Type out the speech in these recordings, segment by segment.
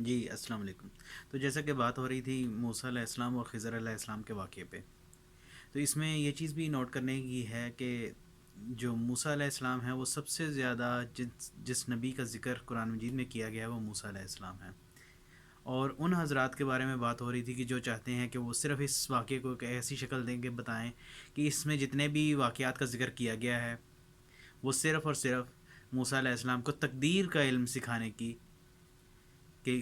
جی السلام علیکم۔ تو جیسا کہ بات ہو رہی تھی موسیٰ علیہ السلام اور خضر علیہ السلام کے واقعے پہ، تو اس میں یہ چیز بھی نوٹ کرنے کی ہے کہ جو موسیٰ علیہ السلام ہیں وہ سب سے زیادہ جس نبی کا ذکر قرآن مجید میں کیا گیا ہے وہ موسیٰ علیہ السلام ہیں۔ اور ان حضرات کے بارے میں بات ہو رہی تھی کہ جو چاہتے ہیں کہ وہ صرف اس واقعے کو ایک ایسی شکل دیں کہ بتائیں کہ اس میں جتنے بھی واقعات کا ذکر کیا گیا ہے وہ صرف اور صرف موسیٰ علیہ السلام کو تقدیر کا علم سکھانے کی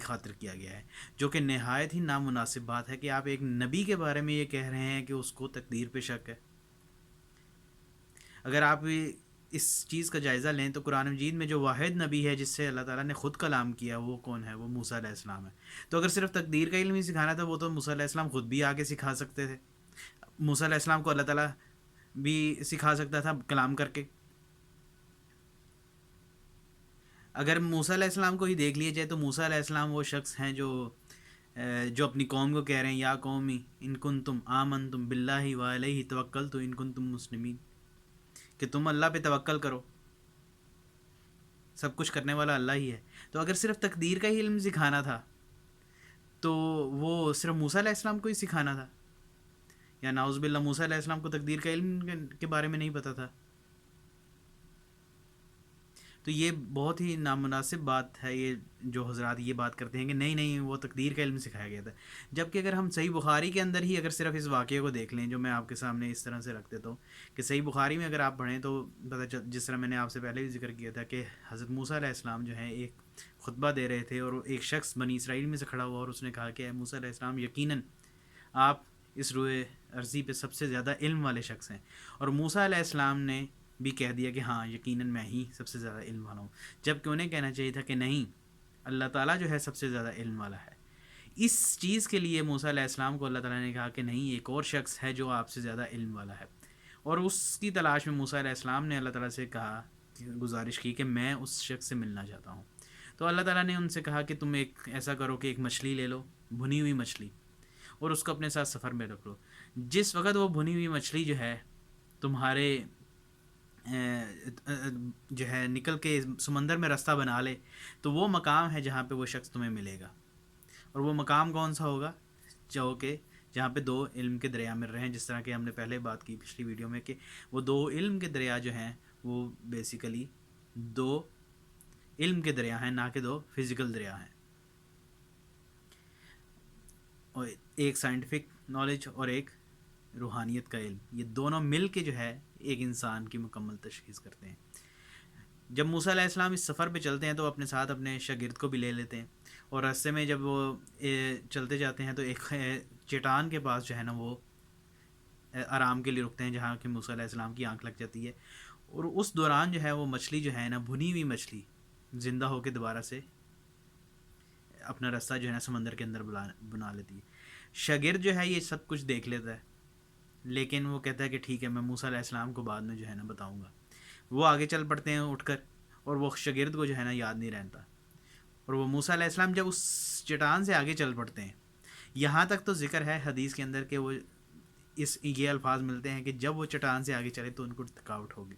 خاطر کیا گیا ہے، جو کہ نہایت ہی نامناسب بات ہے کہ آپ ایک نبی کے بارے میں یہ کہہ رہے ہیں کہ اس کو تقدیر پہ شک ہے۔ اگر آپ اس چیز کا جائزہ لیں تو قرآن مجید میں جو واحد نبی ہے جس سے اللہ تعالیٰ نے خود کلام کیا وہ کون ہے؟ وہ موسیٰ علیہ السلام ہے۔ تو اگر صرف تقدیر کا علم ہی سکھانا تھا وہ تو موسیٰ علیہ السلام خود بھی آگے سکھا سکتے تھے، موسیٰ علیہ السلام کو اللہ تعالیٰ بھی سکھا سکتا تھا کلام کر کے۔ اگر موسیٰ علیہ السلام کو ہی دیکھ لیا جائے تو موسیٰ علیہ السلام وہ شخص ہیں جو اپنی قوم کو کہہ رہے ہیں یا قومی ان کنتم آمنتم باللہ و علیہ توکلتم ان کنتم مسلمین، کہ تم اللہ پہ توکل کرو، سب کچھ کرنے والا اللہ ہی ہے۔ تو اگر صرف تقدیر کا ہی علم سکھانا تھا تو وہ صرف موسیٰ علیہ السلام کو ہی سکھانا تھا، یا نعوذ باللہ موسیٰ علیہ السلام کو تقدیر کا علم کے بارے میں نہیں پتہ تھا؟ تو یہ بہت ہی نامناسب بات ہے، یہ جو حضرات یہ بات کرتے ہیں کہ نہیں نہیں وہ تقدیر کا علم سکھایا گیا تھا، جبکہ اگر ہم صحیح بخاری کے اندر ہی اگر صرف اس واقعے کو دیکھ لیں جو میں آپ کے سامنے اس طرح سے رکھ دیتا ہوں کہ صحیح بخاری میں اگر آپ پڑھیں تو جس طرح میں نے آپ سے پہلے بھی ذکر کیا تھا کہ حضرت موسیٰ علیہ السلام جو ہیں ایک خطبہ دے رہے تھے اور ایک شخص بنی اسرائیل میں سے کھڑا ہوا اور اس نے کہا کہ اے موسیٰ علیہ السلام یقیناً آپ اس روئے عرضی پہ سب سے زیادہ علم والے شخص ہیں، اور موسیٰ علیہ السلام نے بھی کہہ دیا کہ ہاں یقیناً میں ہی سب سے زیادہ علم والا ہوں، جبکہ انہیں کہنا چاہیے تھا کہ نہیں، اللہ تعالیٰ جو ہے سب سے زیادہ علم والا ہے۔ اس چیز کے لیے موسیٰ علیہ السلام کو اللہ تعالیٰ نے کہا کہ نہیں، ایک اور شخص ہے جو آپ سے زیادہ علم والا ہے، اور اس کی تلاش میں موسیٰ علیہ السلام نے اللہ تعالیٰ سے کہا، گزارش کی کہ میں اس شخص سے ملنا چاہتا ہوں۔ تو اللہ تعالیٰ نے ان سے کہا کہ تم ایک ایسا کرو کہ ایک مچھلی لے لو، بھنی ہوئی مچھلی، اور اس کو اپنے ساتھ سفر میں رکھ لو۔ جس وقت وہ بھنی ہوئی مچھلی جو ہے تمہارے جو ہے نکل کے سمندر میں راستہ بنا لے تو وہ مقام ہے جہاں پہ وہ شخص تمہیں ملے گا، اور وہ مقام کون سا ہوگا؟ جو کہ جہاں پہ دو علم کے دریا مل رہے ہیں، جس طرح کہ ہم نے پہلے بات کی پچھلی ویڈیو میں کہ وہ دو علم کے دریا جو ہیں وہ بیسیکلی دو علم کے دریا ہیں، نہ کہ دو فزیکل دریا ہیں، اور ایک سائنٹیفک نالج اور ایک روحانیت کا علم، یہ دونوں مل کے جو ہے ایک انسان کی مکمل تشخیص کرتے ہیں۔ جب موسیٰ علیہ السلام اس سفر پہ چلتے ہیں تو اپنے ساتھ اپنے شاگرد کو بھی لے لیتے ہیں، اور راستے میں جب وہ چلتے جاتے ہیں تو ایک چٹان کے پاس جو ہے نا وہ آرام کے لیے رکتے ہیں، جہاں کہ موسیٰ علیہ السلام کی آنکھ لگ جاتی ہے، اور اس دوران جو ہے وہ مچھلی جو ہے نا بھنی ہوئی مچھلی زندہ ہو کے دوبارہ سے اپنا راستہ جو ہے نا سمندر کے اندر بنا لیتی ہے۔ شاگرد جو ہے یہ سب کچھ دیکھ لیتا ہے، لیکن وہ کہتا ہے کہ ٹھیک ہے میں موسیٰ علیہ السلام کو بعد میں جو ہے نا بتاؤں گا۔ وہ آگے چل پڑتے ہیں اٹھ کر، اور وہ شاگرد کو جو ہے نا یاد نہیں رہتا، اور وہ موسیٰ علیہ السلام جب اس چٹان سے آگے چل پڑتے ہیں، یہاں تک تو ذکر ہے حدیث کے اندر کہ وہ یہ الفاظ ملتے ہیں کہ جب وہ چٹان سے آگے چلے تو ان کو تھکاوٹ ہوگی،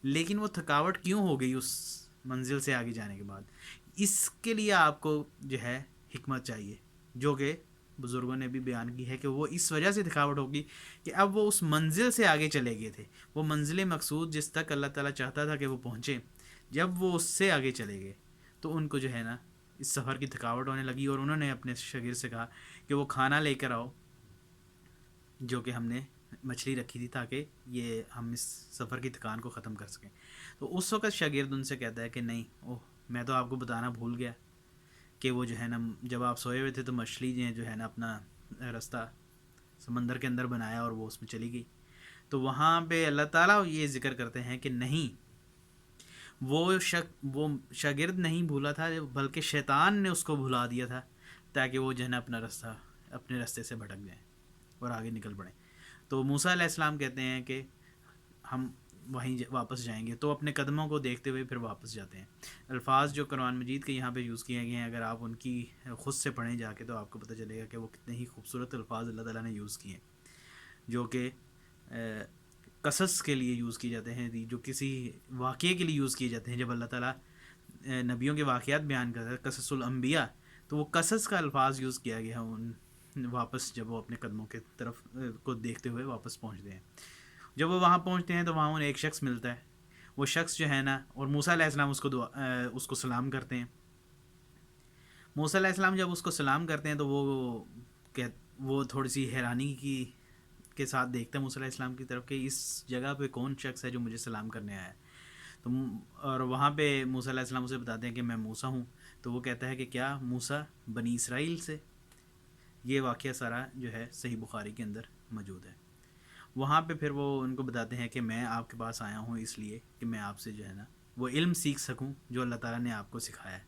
لیکن وہ تھکاوٹ کیوں ہو گئی اس منزل سے آگے جانے کے بعد؟ اس کے لیے آپ کو جو ہے حکمت چاہیے، جو کہ بزرگوں نے بھی بیان کی ہے کہ وہ اس وجہ سے تھکاوٹ ہوگی کہ اب وہ اس منزل سے آگے چلے گئے تھے، وہ منزل مقصود جس تک اللہ تعالیٰ چاہتا تھا کہ وہ پہنچے، جب وہ اس سے آگے چلے گئے تو ان کو جو ہے نا اس سفر کی تھکاوٹ ہونے لگی، اور انہوں نے اپنے شاگرد سے کہا کہ وہ کھانا لے کر آؤ جو کہ ہم نے مچھلی رکھی تھی تاکہ یہ ہم اس سفر کی تھکان کو ختم کر سکیں۔ تو اس وقت شاگرد ان سے کہتا ہے کہ نہیں، میں تو آپ کو بتانا بھول گیا کہ وہ جو ہے نا جب آپ سوئے ہوئے تھے تو مچھلی نے جو ہے نا اپنا راستہ سمندر کے اندر بنایا اور وہ اس میں چلی گئی۔ تو وہاں پہ اللہ تعالیٰ یہ ذکر کرتے ہیں کہ نہیں، وہ شاگرد نہیں بھولا تھا بلکہ شیطان نے اس کو بھلا دیا تھا تاکہ وہ جو ہے نا اپنے راستے سے بھٹک جائیں اور آگے نکل پڑیں۔ تو موسیٰ علیہ السلام کہتے ہیں کہ ہم وہیں واپس جائیں گے، تو اپنے قدموں کو دیکھتے ہوئے پھر واپس جاتے ہیں۔ الفاظ جو قرآن مجید کے یہاں پہ یوز کیے گئے ہیں اگر آپ ان کی خود سے پڑھیں جا کے تو آپ کو پتہ چلے گا کہ وہ کتنے ہی خوبصورت الفاظ اللہ تعالیٰ نے یوز کیے ہیں، جو کہ قصص کے لیے یوز کیے جاتے ہیں، جو کسی واقعے کے لیے یوز کیے جاتے ہیں۔ جب اللہ تعالیٰ نبیوں کے واقعات بیان کرتا ہے، قصص الانبیاء، تو وہ قصص کا الفاظ یوز کیا گیا ان واپس جب وہ اپنے قدموں کے طرف کو دیکھتے ہوئے واپس پہنچتے ہیں. جب وہ وہاں پہنچتے ہیں تو وہاں انہیں ایک شخص ملتا ہے. وہ شخص جو ہے نا، اور موسیٰ علیہ السلام اس کو سلام کرتے ہیں. موسیٰ علیہ السلام جب اس کو سلام کرتے ہیں تو وہ تھوڑی سی حیرانی کے ساتھ دیکھتا ہے موسیٰ علیہ السلام کی طرف کہ اس جگہ پہ کون شخص ہے جو مجھے سلام کرنے آیا ہے. تو اور وہاں پہ موسیٰ علیہ السلام اسے بتاتے ہیں کہ میں موسیٰ ہوں. تو وہ کہتا ہے کہ کیا موسیٰ بنی اسرائیل سے؟ یہ واقعہ سارا جو ہے صحیح بخاری کے اندر موجود ہے. وہاں پہ پھر وہ ان کو بتاتے ہیں کہ میں آپ کے پاس آیا ہوں اس لیے کہ میں آپ سے جو ہے نا وہ علم سیکھ سکوں جو اللہ تعالیٰ نے آپ کو سکھایا ہے.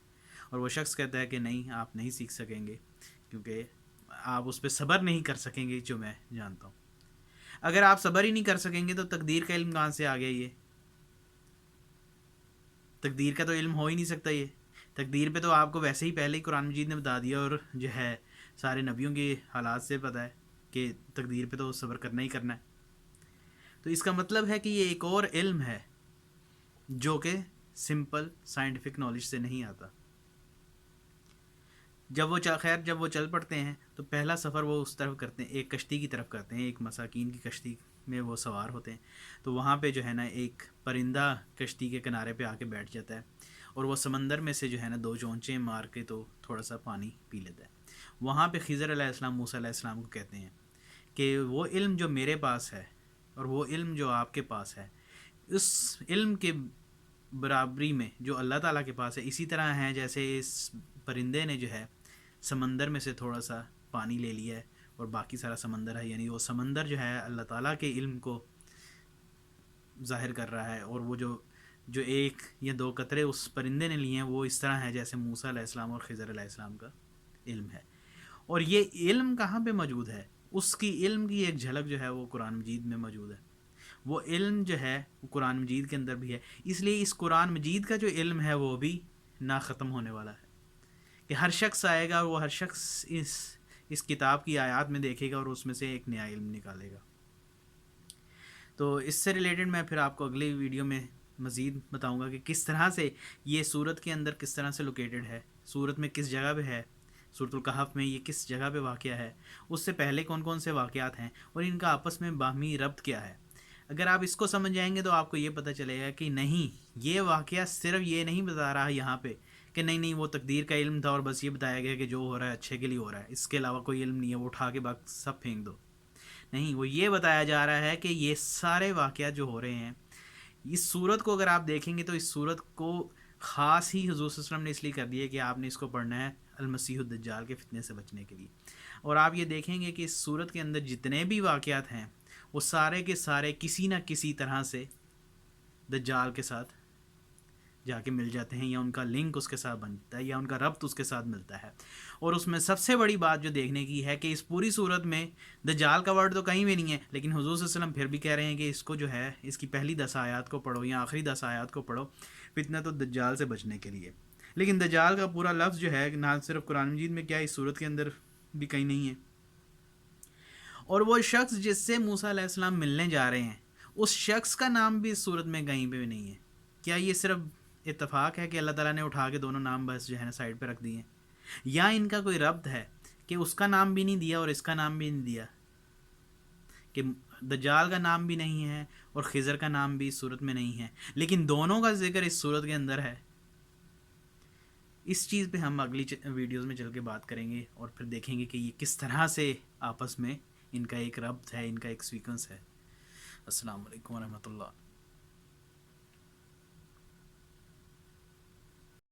اور وہ شخص کہتا ہے کہ نہیں، آپ نہیں سیکھ سکیں گے کیونکہ آپ اس پہ صبر نہیں کر سکیں گے جو میں جانتا ہوں. اگر آپ صبر ہی نہیں کر سکیں گے تو تقدیر کا علم کہاں سے آ گیا؟ یہ تقدیر کا تو علم ہو ہی نہیں سکتا. یہ تقدیر پہ تو آپ کو ویسے ہی پہلے ہی قرآن مجید نے بتا دیا، اور جو ہے سارے نبیوں کے حالات سے پتہ ہے کہ تقدیر پہ تو صبر کرنا ہی کرنا ہے. تو اس کا مطلب ہے کہ یہ ایک اور علم ہے جو کہ سمپل سائنٹیفک نالج سے نہیں آتا. جب وہ چل پڑتے ہیں تو پہلا سفر وہ اس طرف کرتے ہیں، ایک کشتی کی طرف کرتے ہیں. ایک مساکین کی کشتی میں وہ سوار ہوتے ہیں. تو وہاں پہ جو ہے نا ایک پرندہ کشتی کے کنارے پہ آ کے بیٹھ جاتا ہے، اور وہ سمندر میں سے جو ہے نا 2 چونچیں مار کے تو تھوڑا سا پانی پی لیتا ہے. وہاں پہ خضر علیہ السلام موسیٰ علیہ السلام کو کہتے ہیں کہ وہ علم جو میرے پاس ہے اور وہ علم جو آپ کے پاس ہے، اس علم کے برابری میں جو اللہ تعالیٰ کے پاس ہے اسی طرح ہے جیسے اس پرندے نے جو ہے سمندر میں سے تھوڑا سا پانی لے لیا ہے اور باقی سارا سمندر ہے. یعنی وہ سمندر جو ہے اللہ تعالیٰ کے علم کو ظاہر کر رہا ہے، اور وہ جو 1 یا 2 قطرے اس پرندے نے لیے ہیں وہ اس طرح ہے جیسے موسیٰ علیہ السلام اور خضر علیہ السلام کا علم ہے. اور یہ علم کہاں پہ موجود ہے؟ اس کی علم کی ایک جھلک جو ہے وہ قرآن مجید میں موجود ہے. وہ علم جو ہے وہ قرآن مجید کے اندر بھی ہے. اس لیے اس قرآن مجید کا جو علم ہے وہ بھی نہ ختم ہونے والا ہے کہ ہر شخص آئے گا اور وہ ہر شخص اس کتاب کی آیات میں دیکھے گا اور اس میں سے ایک نیا علم نکالے گا. تو اس سے ریلیٹڈ میں پھر آپ کو اگلی ویڈیو میں مزید بتاؤں گا کہ کس طرح سے یہ سورت کے اندر کس طرح سے لوکیٹڈ ہے، سورت میں کس جگہ پہ ہے، سورۃ الکہف میں یہ کس جگہ پہ واقعہ ہے، اس سے پہلے کون کون سے واقعات ہیں اور ان کا آپس میں باہمی ربط کیا ہے. اگر آپ اس کو سمجھ جائیں گے تو آپ کو یہ پتہ چلے گا کہ نہیں، یہ واقعہ صرف یہ نہیں بتا رہا یہاں پہ کہ نہیں وہ تقدیر کا علم تھا اور بس یہ بتایا گیا کہ جو ہو رہا ہے اچھے کے لیے ہو رہا ہے، اس کے علاوہ کوئی علم نہیں ہے، وہ اٹھا کے باقی سب پھینک دو. نہیں، وہ یہ بتایا جا رہا ہے کہ یہ سارے واقعات جو ہو رہے ہیں، اس صورت کو اگر آپ دیکھیں گے تو اس صورت کو خاص ہی حضور صلی اللہ علیہ وسلم نے اس لیے کر دیا کہ آپ نے اس کو پڑھنا ہے المسیح الدجال کے فتنے سے بچنے کے لیے. اور آپ یہ دیکھیں گے کہ اس صورت کے اندر جتنے بھی واقعات ہیں وہ سارے کے سارے کسی نہ کسی طرح سے دجال کے ساتھ جا کے مل جاتے ہیں، یا ان کا لنک اس کے ساتھ بنتا ہے، یا ان کا ربط اس کے ساتھ ملتا ہے. اور اس میں سب سے بڑی بات جو دیکھنے کی ہے کہ اس پوری صورت میں دجال کا ورڈ تو کہیں بھی نہیں ہے، لیکن حضور صلی اللہ علیہ وسلم پھر بھی کہہ رہے ہیں کہ اس کو جو ہے اس کی پہلی 10 آیات کو پڑھو یا آخری 10 آیات کو پڑھو فتنہ تو دجال سے بچنے کے لیے. لیکن دجال کا پورا لفظ جو ہے نہ صرف قرآن مجید میں کیا اس صورت کے اندر بھی کہیں نہیں ہے. اور وہ شخص جس سے موسیٰ علیہ السلام ملنے جا رہے ہیں اس شخص کا نام بھی اس صورت میں کہیں پہ بھی نہیں ہے. کیا یہ صرف اتفاق ہے کہ اللہ تعالیٰ نے اٹھا کے دونوں نام بس جو ہے نا سائڈ پہ رکھ دیے ہیں، یا ان کا کوئی ربط ہے کہ اس کا نام بھی نہیں دیا اور اس کا نام بھی نہیں دیا، کہ دجال کا نام بھی نہیں ہے اور خضر کا نام بھی اس صورت میں نہیں ہے لیکن دونوں کا ذکر اس صورت کے اندر ہے؟ اس چیز پہ ہم اگلی ویڈیوز میں چل کے بات کریں گے اور پھر دیکھیں گے کہ یہ کس طرح سے آپس میں ان کا ایک ربط ہے، ان کا ایک سیکوینس ہے. السلام علیکم ورحمۃ اللہ.